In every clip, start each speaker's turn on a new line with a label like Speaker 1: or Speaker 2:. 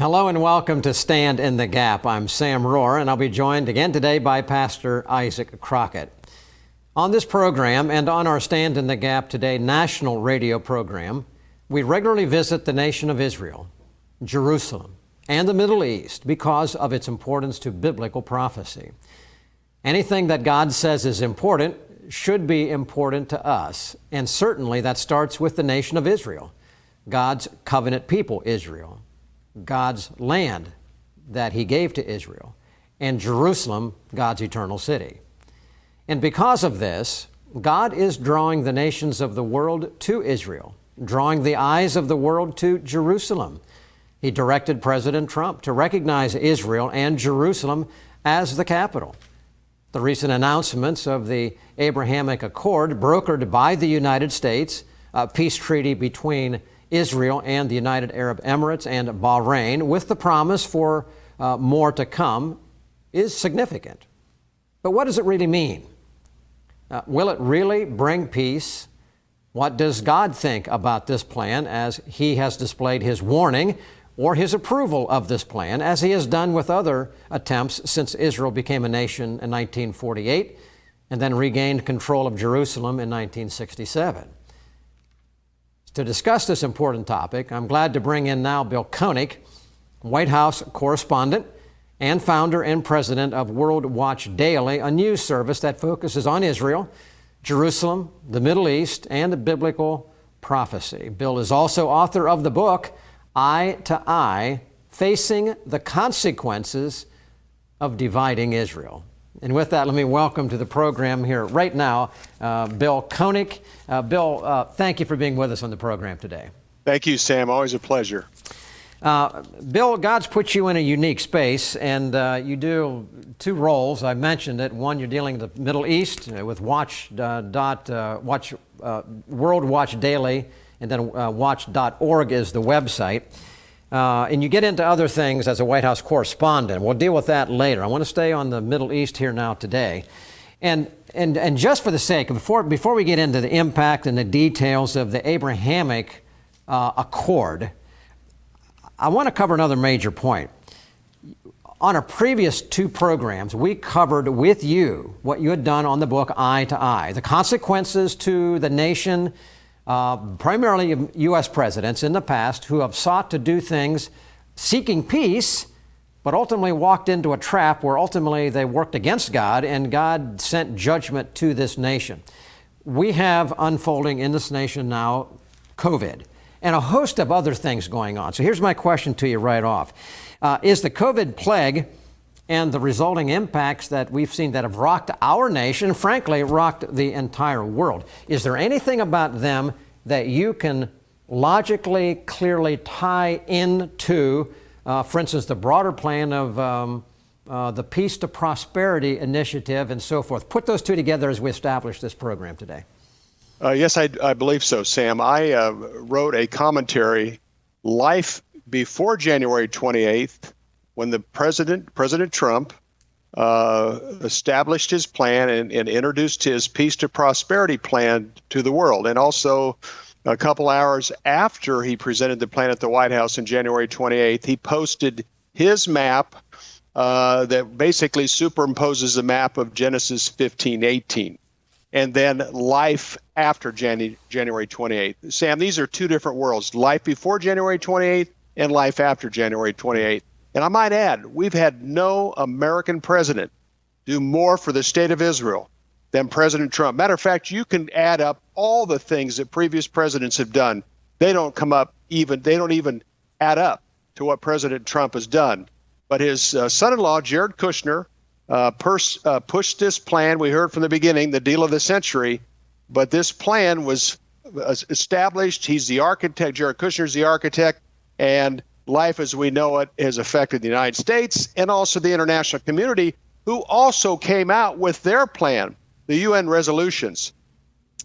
Speaker 1: Hello and welcome to Stand in the Gap. I'm Sam Rohrer, and I'll be joined again today by Pastor Isaac Crockett. On this program and on our Stand in the Gap Today national radio program, we regularly visit the nation of Israel, Jerusalem, and the Middle East because of its importance to biblical prophecy. Anything that God says is important should be important to us, and certainly that starts with the nation of Israel, God's covenant people, Israel, God's land that He gave to Israel, and Jerusalem, God's eternal city. And because of this, God is drawing the nations of the world to Israel, drawing the eyes of the world to Jerusalem. He directed President Trump to recognize Israel and Jerusalem as the capital. The recent announcements of the Abrahamic Accord, brokered by the United States, a peace treaty between Israel and the United Arab Emirates and Bahrain, with the promise for more to come, is significant. But what does it really mean? Will it really bring peace? What does God think about this plan as He has displayed His warning or His approval of this plan, as He has done with other attempts since Israel became a nation in 1948 and then regained control of Jerusalem in 1967? To discuss this important topic, I'm glad to bring in now Bill Koenig, White House Correspondent and founder and president of World Watch Daily, a news service that focuses on Israel, Jerusalem, the Middle East, and biblical prophecy. Bill is also author of the book, Eye to Eye, Facing the Consequences of Dividing Israel. And with that, let me welcome to the program here right now, Bill Koenig. Bill, thank you for being with us on the program today.
Speaker 2: Thank you, Sam. Always a pleasure.
Speaker 1: Bill, God's put you in a unique space, and you do two roles. I mentioned it. One, you're dealing with the Middle East with World Watch Daily, and then watch.org is the website. And you get into other things as a White House correspondent. We'll deal with that later. I want to stay on the Middle East here now today. And just for the sake, before we get into the impact and the details of the Abrahamic Accord, I want to cover another major point. On our previous two programs, we covered with you what you had done on the book Eye to Eye, the consequences to the nation, primarily U.S. presidents in the past who have sought to do things seeking peace, but ultimately walked into a trap where ultimately they worked against God and God sent judgment to this nation. We have unfolding in this nation now COVID and a host of other things going on. So here's my question to you right off. Is the COVID plague and the resulting impacts that we've seen that have rocked our nation, frankly, rocked the entire world, is there anything about them that you can logically, clearly tie into, for instance, the broader plan of the Peace to Prosperity initiative and so forth? Put those two together as we establish this program today.
Speaker 2: Yes, I believe so, Sam. I wrote a commentary, Life Before January 28th, when the President Trump, established his plan and introduced his Peace to Prosperity plan to the world. And also a couple hours after he presented the plan at the White House on January 28th, he posted his map that basically superimposes the map of Genesis 15:18. And then life after January 28th. Sam, these are two different worlds, life before January 28th and life after January 28th. And I might add, we've had no American president do more for the state of Israel than President Trump. Matter of fact, you can add up all the things that previous presidents have done. They don't even add up to what President Trump has done. But his son-in-law, Jared Kushner, pushed this plan. We heard from the beginning, the deal of the century, but this plan was established. He's the architect. Jared Kushner's the architect, and life as we know it has affected the United States and also the international community, who also came out with their plan, the UN resolutions.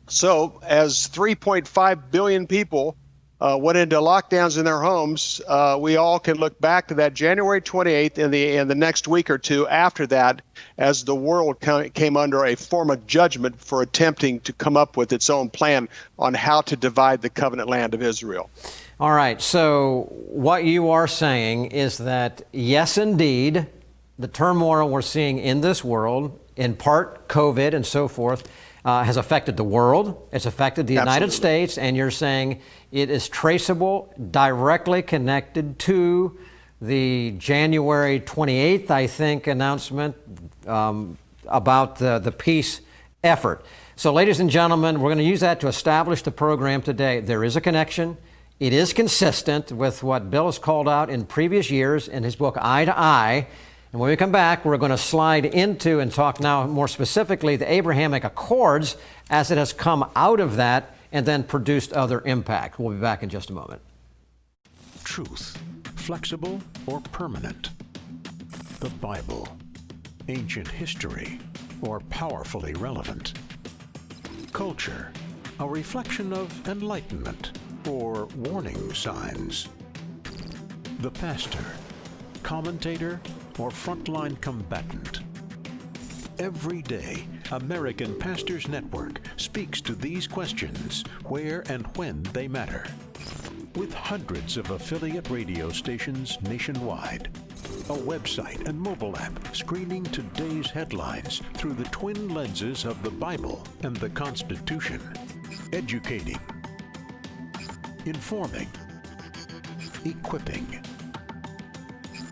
Speaker 2: So as 3.5 billion people went into lockdowns in their homes, we all can look back to that January 28th and the next week or two after that, as the world came under a form of judgment for attempting to come up with its own plan on how to divide the covenant land of Israel.
Speaker 1: All right, so what you are saying is that, yes, indeed, the turmoil we're seeing in this world, in part COVID and so forth, has affected the world. It's affected the United States, and you're saying it is traceable, directly connected to the January 28th, I think, announcement about the peace effort. So, ladies and gentlemen, we're going to use that to establish the program today. There is a connection. It is consistent with what Bill has called out in previous years in his book, Eye to Eye. And when we come back, we're going to slide into and talk now more specifically the Abrahamic Accords as it has come out of that and then produced other impact. We'll be back in just a moment.
Speaker 3: Truth, flexible or permanent? The Bible, ancient history, or powerfully relevant? Culture, a reflection of enlightenment or warning signs? The pastor, commentator, or frontline combatant? Every day, American Pastors Network speaks to these questions where and when they matter. With hundreds of affiliate radio stations nationwide, a website and mobile app screening today's headlines through the twin lenses of the Bible and the Constitution, educating, informing, equipping.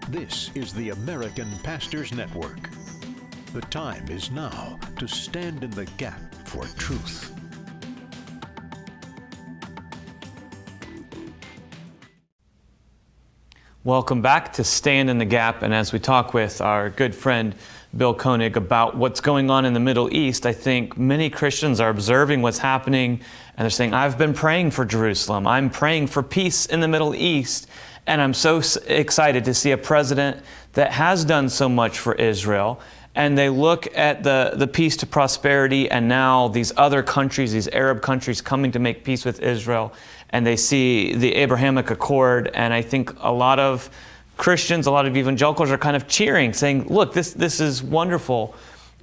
Speaker 3: This is the American Pastors Network. The time is now to stand in the gap for truth.
Speaker 4: Welcome back to Stand in the Gap. And as we talk with our good friend Bill Koenig about what's going on in the Middle East, I think many Christians are observing what's happening and they're saying, I've been praying for Jerusalem. I'm praying for peace in the Middle East. And I'm so excited to see a president that has done so much for Israel. And they look at the peace to prosperity and now these other countries, these Arab countries coming to make peace with Israel. And they see the Abrahamic Accord. And I think a lot of Christians, a lot of evangelicals are kind of cheering, saying, look, this is wonderful.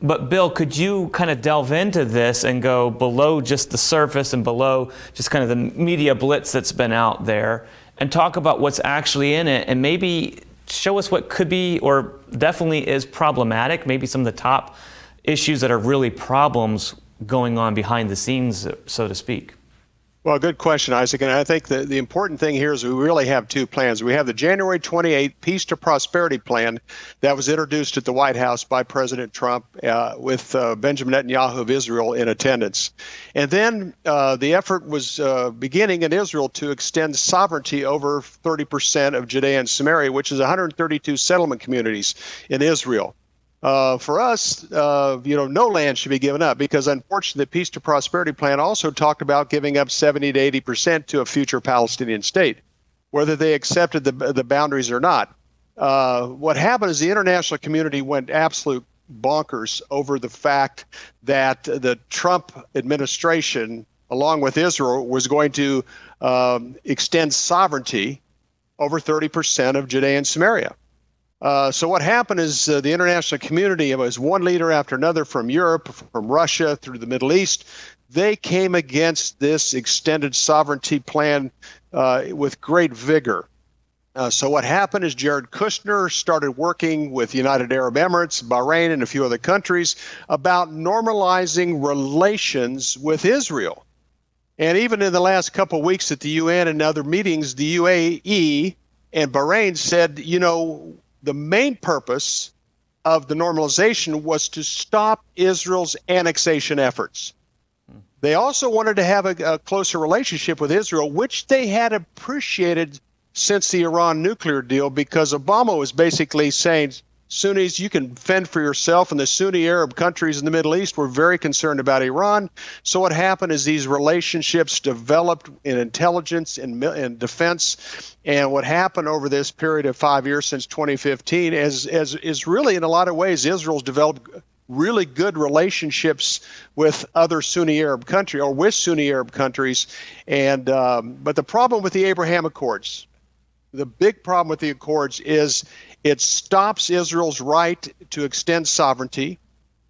Speaker 4: But Bill, could you kind of delve into this and go below just the surface and below just kind of the media blitz that's been out there and talk about what's actually in it and maybe show us what could be or definitely is problematic, maybe some of the top issues that are really problems going on behind the scenes, so to speak?
Speaker 2: Well, good question, Isaac. And I think the important thing here is we really have two plans. We have the January 28th Peace to Prosperity Plan that was introduced at the White House by President Trump with Benjamin Netanyahu of Israel in attendance. And then the effort was beginning in Israel to extend sovereignty over 30% of Judea and Samaria, which is 132 settlement communities in Israel. For us, no land should be given up because unfortunately the Peace to Prosperity Plan also talked about giving up 70 to 80% to a future Palestinian state, whether they accepted the boundaries or not. What happened is the international community went absolute bonkers over the fact that the Trump administration, along with Israel, was going to extend sovereignty over 30% of Judea and Samaria. So what happened is the international community, it was one leader after another from Europe, from Russia, through the Middle East. They came against this extended sovereignty plan with great vigor. So what happened is Jared Kushner started working with United Arab Emirates, Bahrain, and a few other countries about normalizing relations with Israel. And even in the last couple of weeks at the UN and other meetings, the U.A.E. and Bahrain said, the main purpose of the normalization was to stop Israel's annexation efforts. They also wanted to have a closer relationship with Israel, which they had appreciated since the Iran nuclear deal, because Obama was basically saying, Sunnis, you can fend for yourself, and the Sunni Arab countries in the Middle East were very concerned about Iran. So what happened is these relationships developed in intelligence and defense, and what happened over this period of 5 years since 2015 is really in a lot of ways Israel's developed really good relationships with other Sunni Arab countries or with Sunni Arab countries, and but the problem with the Abraham Accords, the big problem with the Accords is it stops Israel's right to extend sovereignty.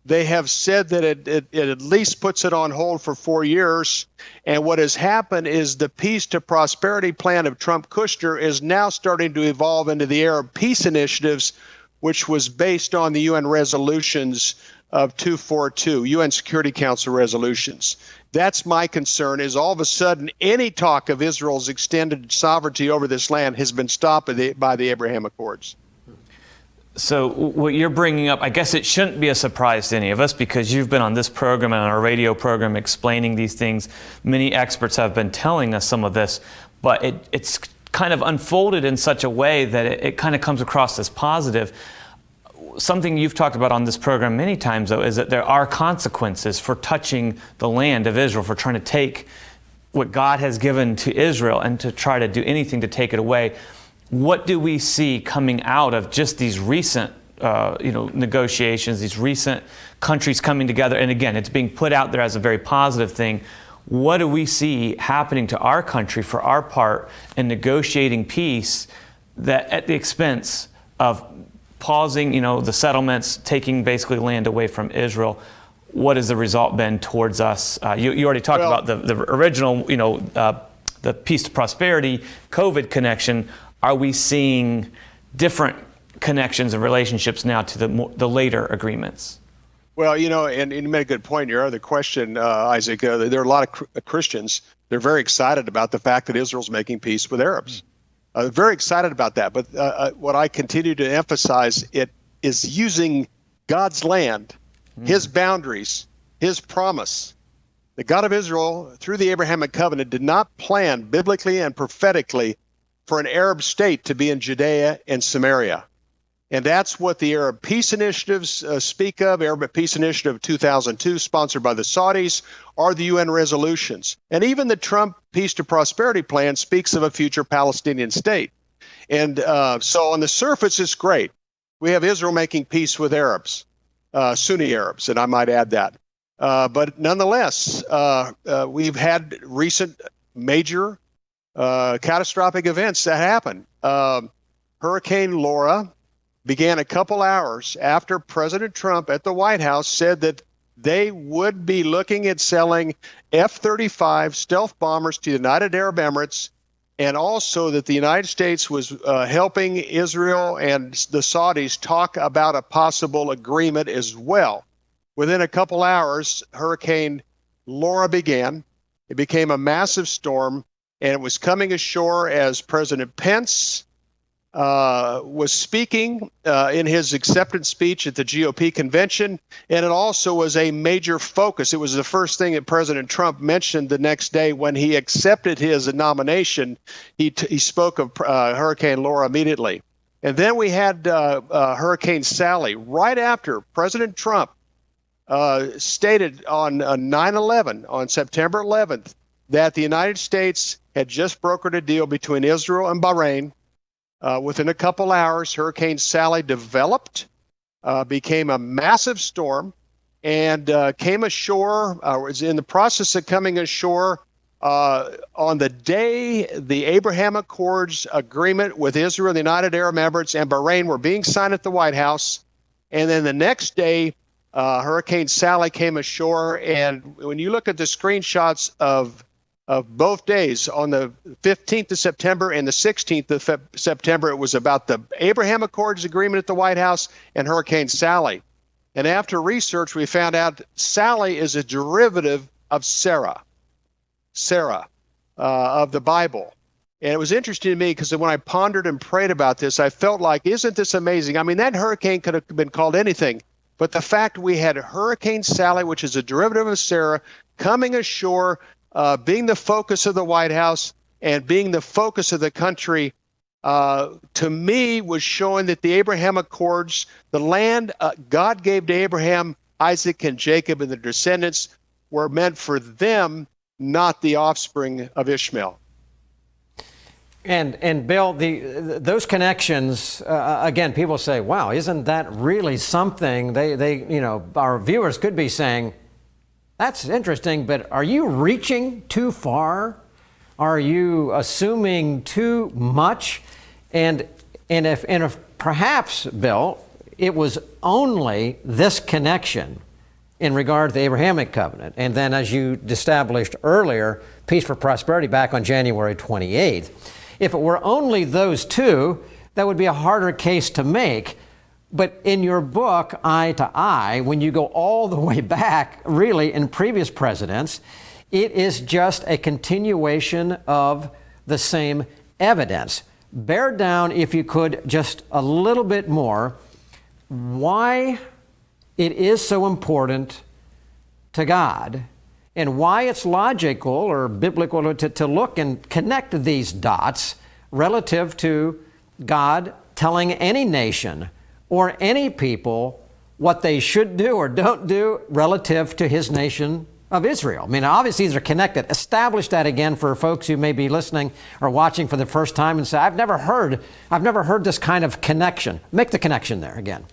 Speaker 2: They have said that it at least puts it on hold for 4 years. And what has happened is the peace to prosperity plan of Trump-Kushner is now starting to evolve into the Arab peace initiatives, which was based on the UN resolutions of 242, UN Security Council resolutions. That's my concern, is all of a sudden any talk of Israel's extended sovereignty over this land has been stopped by the Abraham Accords.
Speaker 4: So what you're bringing up, I guess it shouldn't be a surprise to any of us, because you've been on this program and on our radio program explaining these things. Many experts have been telling us some of this, but it's kind of unfolded in such a way that it kind of comes across as positive. Something you've talked about on this program many times, though, is that there are consequences for touching the land of Israel, for trying to take what God has given to Israel and to try to do anything to take it away. What do we see coming out of just these recent negotiations, these recent countries coming together? And again, it's being put out there as a very positive thing. What do we see happening to our country for our part in negotiating peace that at the expense of pausing, the settlements, taking basically land away from Israel? What has the result been towards us? You already talked about the original, the peace to prosperity, COVID connection. Are we seeing different connections and relationships now to the later agreements?
Speaker 2: Well, and you made a good point in your other question, Isaac. There are a lot of Christians. They're very excited about the fact that Israel's making peace with Arabs. Very excited about that. But what I continue to emphasize, it is using God's land, his boundaries, his promise. The God of Israel, through the Abrahamic covenant, did not plan biblically and prophetically for an Arab state to be in Judea and Samaria. And that's what the Arab peace initiatives speak of. Arab Peace Initiative 2002, sponsored by the Saudis, are the UN resolutions. And even the Trump Peace to Prosperity plan speaks of a future Palestinian state. And so on the surface, it's great. We have Israel making peace with Arabs, Sunni Arabs, and I might add that. But nonetheless, we've had recent major catastrophic events that happened. Hurricane Laura began a couple hours after President Trump at the White House said that they would be looking at selling F-35 stealth bombers to the United Arab Emirates, and also that the United States was helping Israel and the Saudis talk about a possible agreement as well. Within a couple hours, Hurricane Laura began. It became a massive storm, and it was coming ashore as President Pence was speaking in his acceptance speech at the GOP convention, and it also was a major focus. It was the first thing that President Trump mentioned the next day when he accepted his nomination. He spoke of Hurricane Laura immediately. And then we had Hurricane Sally right after President Trump stated on 9/11, on September 11th, that the United States had just brokered a deal between Israel and Bahrain. Within a couple hours, Hurricane Sally developed, became a massive storm, and came ashore, was in the process of coming ashore on the day the Abraham Accords agreement with Israel, the United Arab Emirates, and Bahrain were being signed at the White House. And then the next day, Hurricane Sally came ashore, and when you look at the screenshots of both days, on the 15th of September and the 16th of September, it was about the Abraham Accords agreement at the White House and Hurricane Sally. And after research, we found out Sally is a derivative of Sarah of the Bible. And it was interesting to me because when I pondered and prayed about this, I felt like, isn't this amazing? I mean, that hurricane could have been called anything. But the fact we had Hurricane Sally, which is a derivative of Sarah, coming ashore, being the focus of the White House and being the focus of the country, to me was showing that the Abraham Accords, the land God gave to Abraham, Isaac, and Jacob and their descendants, were meant for them, not the offspring of Ishmael.
Speaker 1: And Bill, those connections, again, people say, wow, isn't that really something? Our viewers could be saying, that's interesting, but are you reaching too far? Are you assuming too much? And if perhaps, Bill, it was only this connection in regard to the Abrahamic covenant. And then, as you established earlier, Peace for Prosperity back on January 28th. If it were only those two, that would be a harder case to make. But in your book, Eye to Eye, when you go all the way back, really, in previous presidents, it is just a continuation of the same evidence. Bear down, if you could, just a little bit more, why it is so important to God and why it's logical or biblical to look and connect these dots relative to God telling any nation or any people what they should do or don't do relative to his nation of Israel. I mean, obviously these are connected. Establish that again for folks who may be listening or watching for the first time and say, I've never heard this kind of connection. Make the connection there again.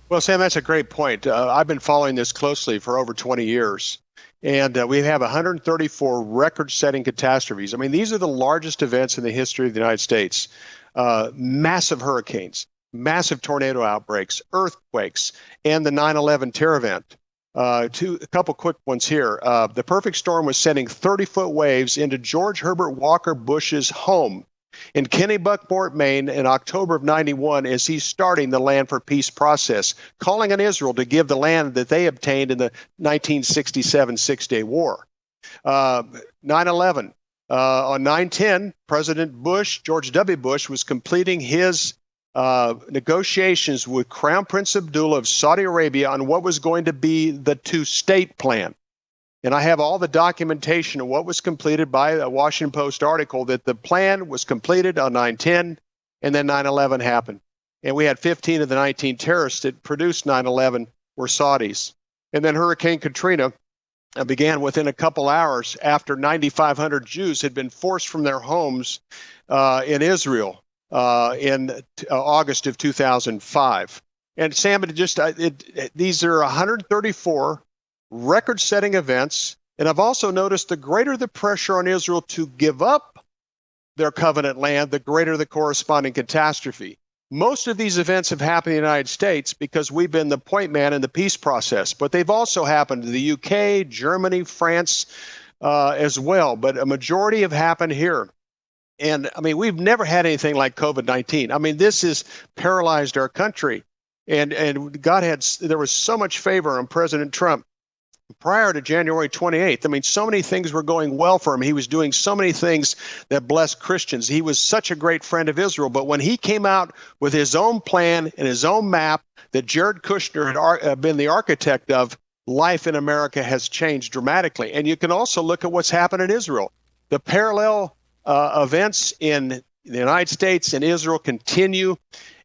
Speaker 2: Well, Sam, that's a great point. I've been following this closely for over 20 years. And we have 134 record-setting catastrophes. I mean, these are the largest events in the history of the United States. Massive hurricanes, massive tornado outbreaks, earthquakes, and the 9/11 terror event. A couple quick ones here. The perfect storm was sending 30-foot waves into George Herbert Walker Bush's home in Kennebunkport, Maine, in October of 91, as he's starting the Land for Peace process, calling on Israel to give the land that they obtained in the 1967 Six-Day War. 9/11. On 9/10, President Bush, George W. Bush, was completing his negotiations with Crown Prince Abdullah of Saudi Arabia on what was going to be the two-state plan. And I have all the documentation of what was completed by a Washington Post article that the plan was completed on 9/10, and then 9/11 happened. And we had 15 of the 19 terrorists that produced 9/11 were Saudis. And then Hurricane Katrina began within a couple hours after 9,500 Jews had been forced from their homes in Israel in August of 2005. And Sam, these are 134 record-setting events, and I've also noticed the greater the pressure on Israel to give up their covenant land, the greater the corresponding catastrophe. Most of these events have happened in the United States because we've been the point man in the peace process, but they've also happened in the UK, Germany, France as well, but a majority have happened here. And I mean, we've never had anything like COVID-19. I mean, this has paralyzed our country, and there was so much favor on President Trump prior to January 28th. I mean, so many things were going well for him. He was doing so many things that blessed Christians. He was such a great friend of Israel. But when he came out with his own plan and his own map that Jared Kushner had been the architect of, life in America has changed dramatically. And you can also look at what's happened in Israel. The parallel events in the United States and Israel continue.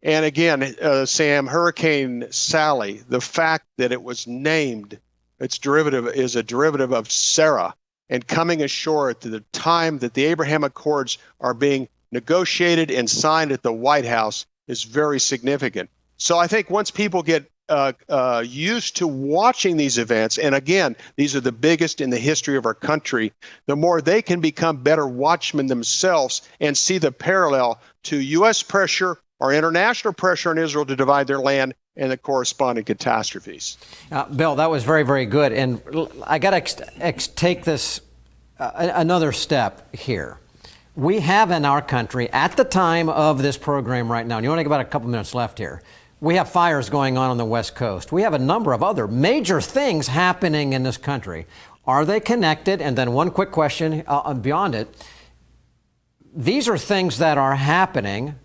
Speaker 2: And again, Sam, Hurricane Sally, the fact that it was named, its derivative is a derivative of Sarah, and coming ashore at the time that the Abraham Accords are being negotiated and signed at the White House is very significant. So I think once people get used to watching these events, and again, these are the biggest in the history of our country, the more they can become better watchmen themselves and see the parallel to U.S. pressure or international pressure on Israel to divide their land and the corresponding catastrophes.
Speaker 1: Bill, that was very, very good. And I got to take this another step here. We have in our country, at the time of this program right now, and you only got about a couple minutes left here, we have fires going on the West Coast. We have a number of other major things happening in this country. Are they connected? And then one quick question beyond it. These are things that are happening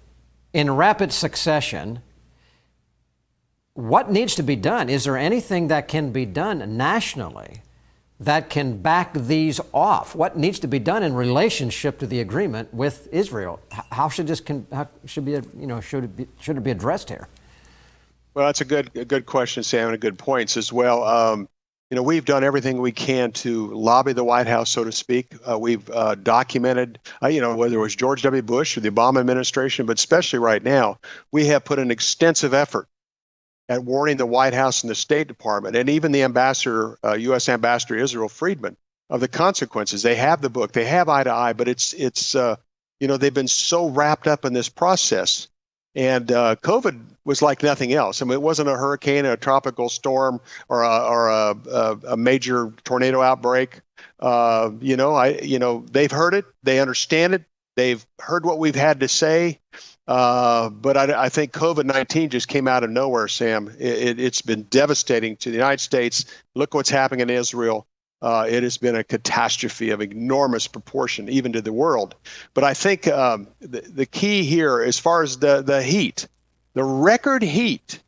Speaker 1: in rapid succession. What needs to be done? Is there anything that can be done nationally that can back these off? What needs to be done in relationship to the agreement with Israel? How should this should it be addressed here?
Speaker 2: Well, that's a good question, Sam, and a good points as well. We've done everything we can to lobby the White House, so to speak. We've documented, whether it was George W. Bush or the Obama administration, but especially right now, we have put an extensive effort at warning the White House and the State Department, and even the ambassador, U.S. Ambassador Israel Friedman, of the consequences. They have the book, they have Eye to Eye, but it's they've been so wrapped up in this process And COVID was like nothing else. I mean, it wasn't a hurricane, a tropical storm, or a major tornado outbreak. They've heard it, they understand it, they've heard what we've had to say. But I think COVID-19 just came out of nowhere, Sam. It's been devastating to the United States. Look what's happening in Israel. It has been a catastrophe of enormous proportion, even to the world. But I think the key here, as far as the heat, the record heat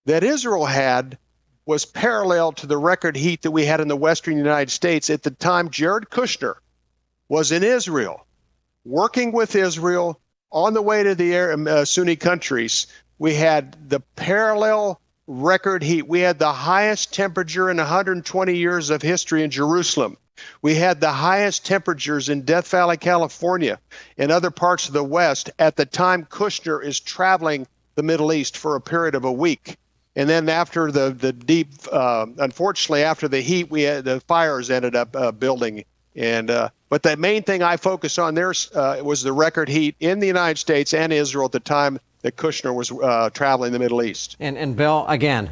Speaker 2: that Israel had was parallel to the record heat that we had in the Western United States at the time Jared Kushner was in Israel, working with Israel on the way to the Sunni countries. We had the parallel record heat. We had the highest temperature in 120 years of history in Jerusalem. We had the highest temperatures in Death Valley, California, and other parts of the West at the time Kushner is traveling the Middle East for a period of a week. And then after unfortunately, after the heat, the fires ended up building. But the main thing I focus on there was the record heat in the United States and Israel at the time that Kushner was traveling the Middle East.
Speaker 1: And Bill, again,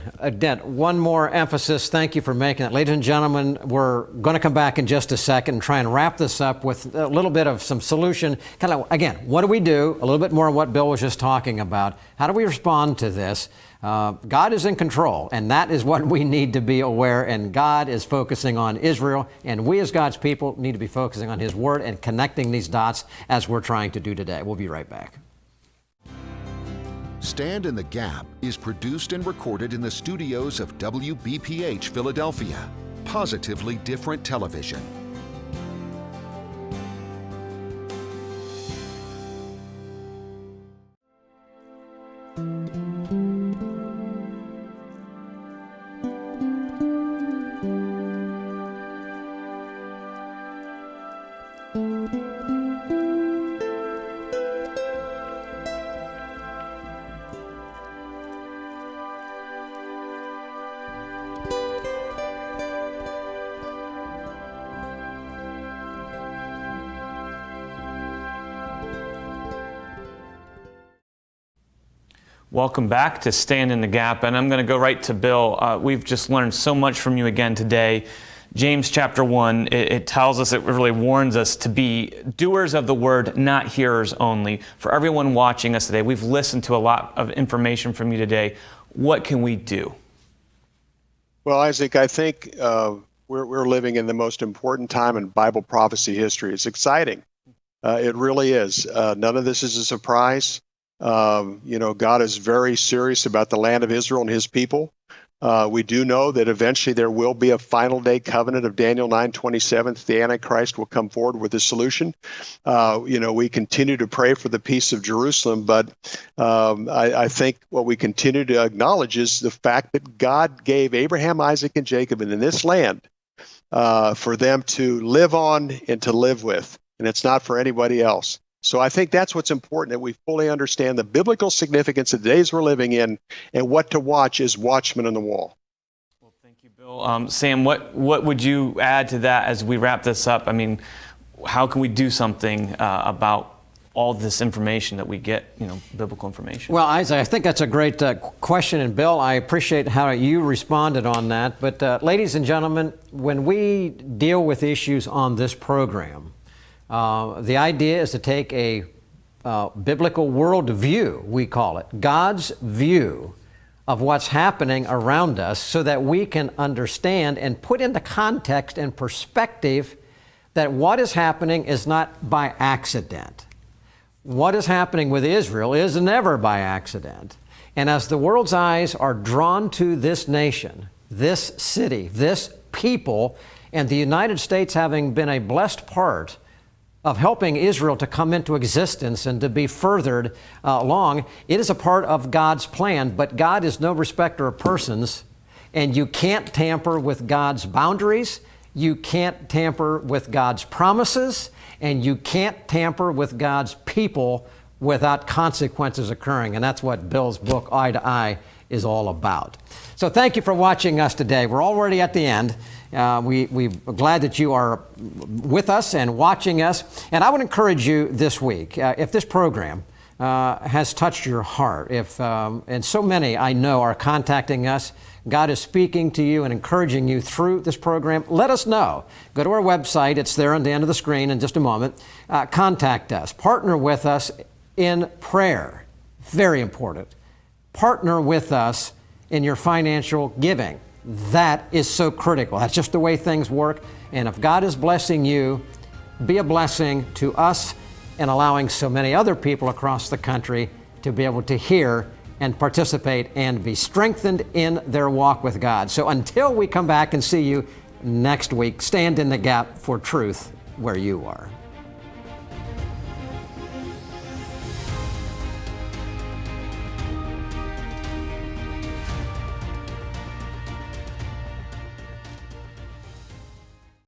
Speaker 1: one more emphasis. Thank you for making it. Ladies and gentlemen, we're going to come back in just a second and try and wrap this up with a little bit of some solution. Kind of, again, what do we do? A little bit more of what Bill was just talking about. How do we respond to this? God is in control, and that is what we need to be aware, and God is focusing on Israel, and we as God's people need to be focusing on His Word and connecting these dots as we're trying to do today. We'll be right back.
Speaker 5: Stand in the Gap is produced and recorded in the studios of WBPH Philadelphia, positively different television.
Speaker 4: Welcome back to Stand in the Gap, and I'm going to go right to Bill. We've just learned so much from you again today. James chapter 1, it tells us, it really warns us to be doers of the word, not hearers only. For everyone watching us today, we've listened to a lot of information from you today. What can we do?
Speaker 2: Well, Isaac, I think we're living in the most important time in Bible prophecy history. It's exciting. It really is. None of this is a surprise. God is very serious about the land of Israel and His people. We do know that eventually there will be a final day covenant of Daniel 9:27. The Antichrist will come forward with a solution. We continue to pray for the peace of Jerusalem, but I think what we continue to acknowledge is the fact that God gave Abraham, Isaac, and Jacob in this land for them to live on and to live with, and it's not for anybody else. So I think that's what's important, that we fully understand the biblical significance of the days we're living in, and what to watch is watchmen on the wall.
Speaker 4: Well, thank you, Bill. Sam, what would you add to that as we wrap this up? I mean, how can we do something about all this information that we get, biblical information?
Speaker 1: Well, Isaac, I think that's a great question. And Bill, I appreciate how you responded on that. But ladies and gentlemen, when we deal with issues on this program, the idea is to take a biblical worldview, we call it, God's view of what's happening around us, so that we can understand and put into context and perspective that what is happening is not by accident. What is happening with Israel is never by accident. And as the world's eyes are drawn to this nation, this city, this people, and the United States having been a blessed part of helping Israel to come into existence and to be furthered along, it is a part of God's plan. But God is no respecter of persons, and you can't tamper with God's boundaries, you can't tamper with God's promises, and you can't tamper with God's people without consequences occurring. And that's what Bill's book, Eye to Eye, is all about. So thank you for watching us today. We're already at the end. We're glad that you are with us and watching us. And I would encourage you this week, if this program has touched your heart, and so many I know are contacting us, God is speaking to you and encouraging you through this program, let us know. Go to our website. It's there on the end of the screen in just a moment. Contact us. Partner with us in prayer. Very important. Partner with us in your financial giving. That is so critical. That's just the way things work. And if God is blessing you, be a blessing to us and allowing so many other people across the country to be able to hear and participate and be strengthened in their walk with God. So until we come back and see you next week, stand in the gap for truth where you are.